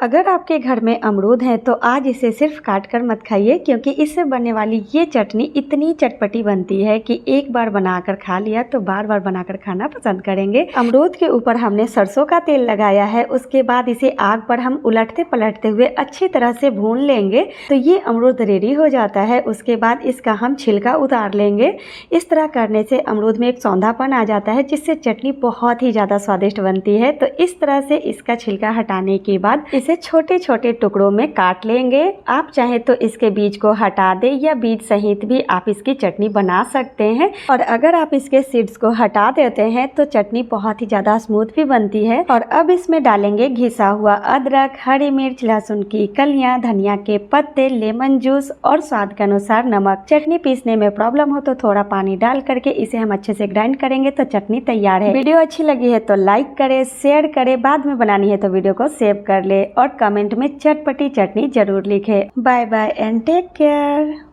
अगर आपके घर में अमरूद है तो आज इसे सिर्फ काट कर मत खाइए, क्योंकि इससे बनने वाली ये चटनी इतनी चटपटी बनती है कि एक बार बनाकर खा लिया तो बार बार बनाकर खाना पसंद करेंगे। अमरूद के ऊपर हमने सरसों का तेल लगाया है, उसके बाद इसे आग पर हम उलटते पलटते हुए अच्छी तरह से भून लेंगे तो ये अमरूद रेडी हो जाता है। उसके बाद इसका हम छिलका उतार लेंगे। इस तरह करने से अमरूद में एक सौंधापन आ जाता है, जिससे चटनी बहुत ही ज़्यादा स्वादिष्ट बनती है। तो इस तरह से इसका छिलका हटाने के बाद इसे छोटे छोटे टुकड़ों में काट लेंगे। आप चाहे तो इसके बीज को हटा दे या बीज सहित भी आप इसकी चटनी बना सकते हैं। और अगर आप इसके सीड्स को हटा देते हैं तो चटनी बहुत ही ज्यादा स्मूथ भी बनती है। और अब इसमें डालेंगे घिसा हुआ अदरक, हरी मिर्च, लहसुन की कलियां, धनिया के पत्ते, लेमन जूस और स्वाद के अनुसार नमक। चटनी पीसने में प्रॉब्लम हो तो थोड़ा पानी डाल करके इसे हम अच्छे से ग्राइंड करेंगे तो चटनी तैयार है। वीडियो अच्छी लगी है तो लाइक करे, शेयर करे, बाद में बनानी है तो वीडियो को सेव कर ले और कमेंट में चटपटी चटनी जरूर लिखे। Bye bye and take care.